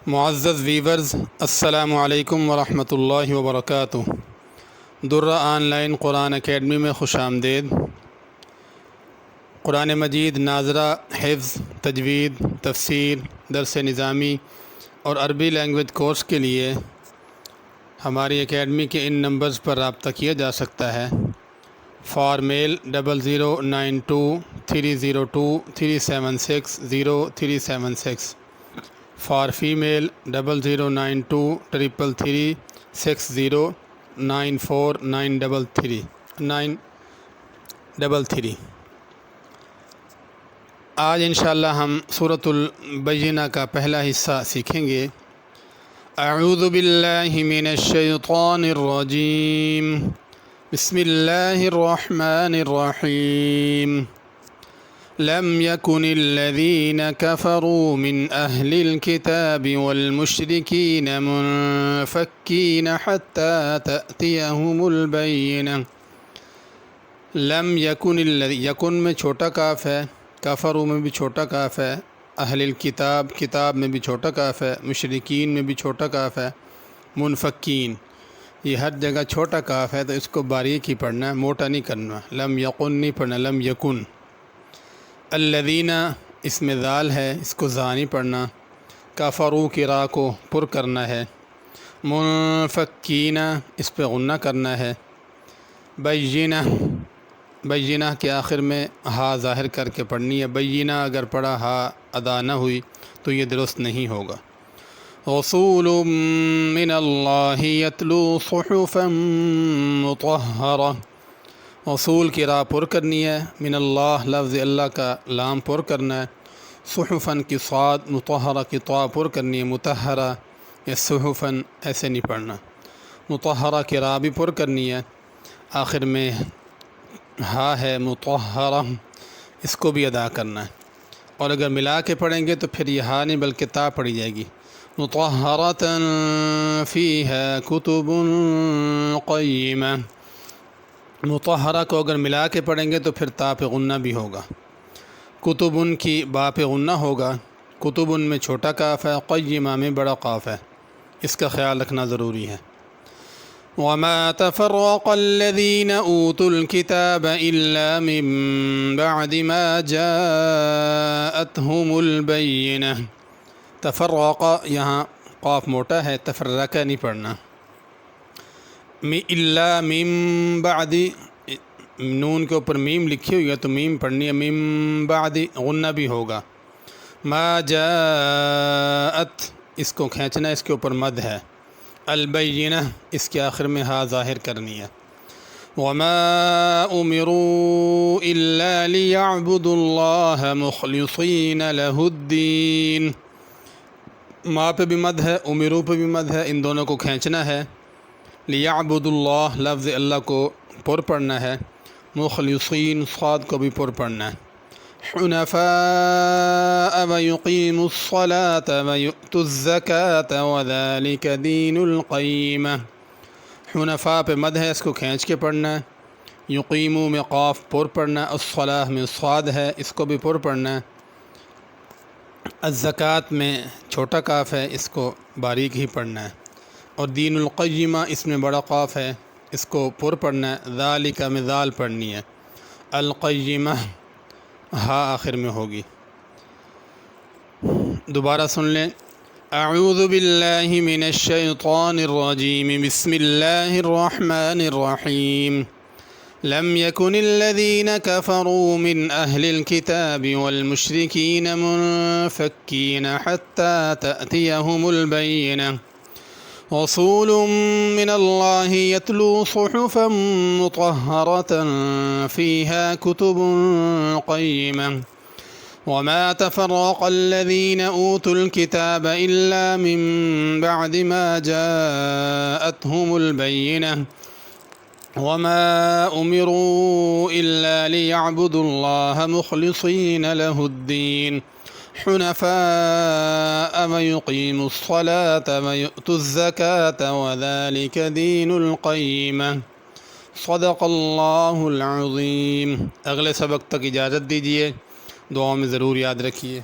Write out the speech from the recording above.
معزز ویورز، السلام علیکم ورحمۃ اللہ وبرکاتہ۔ درہ آن لائن قرآن اکیڈمی میں خوش آمدید۔ قرآن مجید ناظرہ، حفظ، تجوید، تفسیر، درس نظامی اور عربی لینگویج کورس کے لیے ہماری اکیڈمی کے ان نمبرز پر رابطہ کیا جا سکتا ہے۔ فار میل 0092302376 فار فیمیل 009233609493 آج انشاءاللہ ہم سورۃ البینہ کا پہلا حصہ سیکھیں گے۔ اعوذ باللہ من الشیطان الرجیم، بسم اللہ الرحمن الرحیم۔ لم يكن الذين كفروا من أهل الكتاب والمشركين منفكين حتى تأتيهم البينة۔ لم يكن الذي، یکن میں چھوٹا کاف ہے، کفروا میں بھی چھوٹا کاف ہے، اہل الکتاب کتاب میں بھی چھوٹا کاف ہے، مشرکین میں بھی چھوٹا کاف ہے، منفکین یہ ہر جگہ چھوٹا کاف ہے، تو اس کو باریک ہی پڑھنا ہے، موٹا نہیں کرنا۔ لم یکن نہیں پڑھنا، لم یکن۔ الذین اس میں ذال ہے، اس کو ذا نہیں پڑھنا۔ کفروا کی را کو پر کرنا ہے۔ منفکین اس پہ غنہ کرنا ہے۔ بینہ، بینہ کے آخر میں ہا ظاہر کر کے پڑھنی ہے۔ بینہ اگر پڑھا ہا ادا نہ ہوئی تو یہ درست نہیں ہوگا۔ رسول من اللہ یتلو صحفا مطہرہ، رسول کی راہ پر کرنی ہے، من اللہ لفظ اللہ کا لام پر کرنا ہے، صحفاً کی صاد، مطہرہ کی طا پر کرنی ہے، مطہرہ یا صحفاً ایسے نہیں پڑھنا، مطہرہ کی راہ بھی پر کرنی ہے، آخر میں ہا ہے مطہرہ، اس کو بھی ادا کرنا ہے، اور اگر ملا کے پڑھیں گے تو پھر یہ ہا نہیں بلکہ تا پڑھی جائے گی۔ مطہرۃ فیہا کتب قیمہ، مطہرہ کو اگر ملا کے پڑھیں گے تو پھر تا پہ غنہ بھی ہوگا۔ کتبن کی با پہ غنہ ہوگا، کتبن میں چھوٹا کاف ہے، قیمہ میں بڑا قاف ہے، اس کا خیال رکھنا ضروری ہے۔ وما تفرق الذين اوتوا الكتاب الا من بعد ما جاءتهم البينة۔ تفرق یہاں قاف موٹا ہے، تفرق نہیں پڑھنا۔ الا من بعد، نون کے اوپر میم لکھی ہوئی ہے تو میم پڑھنی ہے، من بعد غنہ بھی ہوگا۔ ما جاءت اس کو کھینچنا، اس کے اوپر مد ہے۔ البینہ اس کے آخر میں ہا ظاہر کرنی ہے۔ وما امروا الا ليعبدوا الله مخلصين له الدين، ما پہ بھی مد ہے، امروا پہ بھی مد ہے، ان دونوں کو کھینچنا ہے۔ لیعبد اللہ لفظ اللہ کو پر پڑھنا ہے، مخلصین صاد کو بھی پر پڑھنا ہے۔ حنفاء ویقیموا الصلاة ویؤتوا الزکاة وذلک دین القیمہ، حنفاء پہ مد ہے، اس کو کھینچ کے پڑھنا ہے۔ یقیموا میں قاف پر پڑھنا ہے، الصلاة میں صاد ہے، اس کو بھی پر پڑھنا ہے۔ الزکاة میں چھوٹا کاف ہے، اس کو باریک ہی پڑھنا ہے، اور دین القیمہ اس میں بڑا قاف ہے، اس کو پر پڑھنا ہے۔ ذالک میں ذال پڑھنی ہے، القیمہ ہا آخر میں ہوگی۔ دوبارہ سن لیں۔ اعوذ باللہ من الشیطان الرجیم، بسم اللہ الرحمن الرحیم۔ لم يكن الذين كفروا من أهل الكتاب والمشركين منفكين حتى تأتيهم البينة، رسول من الله يتلو صحفا مطهرة فيها كتب قيمة، وما تفرق الذين أوتوا الكتاب إلا من بعد ما جاءتهم البينة، وما أمروا إلا ليعبدوا الله مخلصين له الدين حنفاء ويقيموا الصلاة ويؤتوا الزكاة وذلك دين القيمة۔ صدق اللہ العظیم۔ اگلے سبق تک اجازت دیجیے، دعاؤں میں ضرور یاد رکھیے۔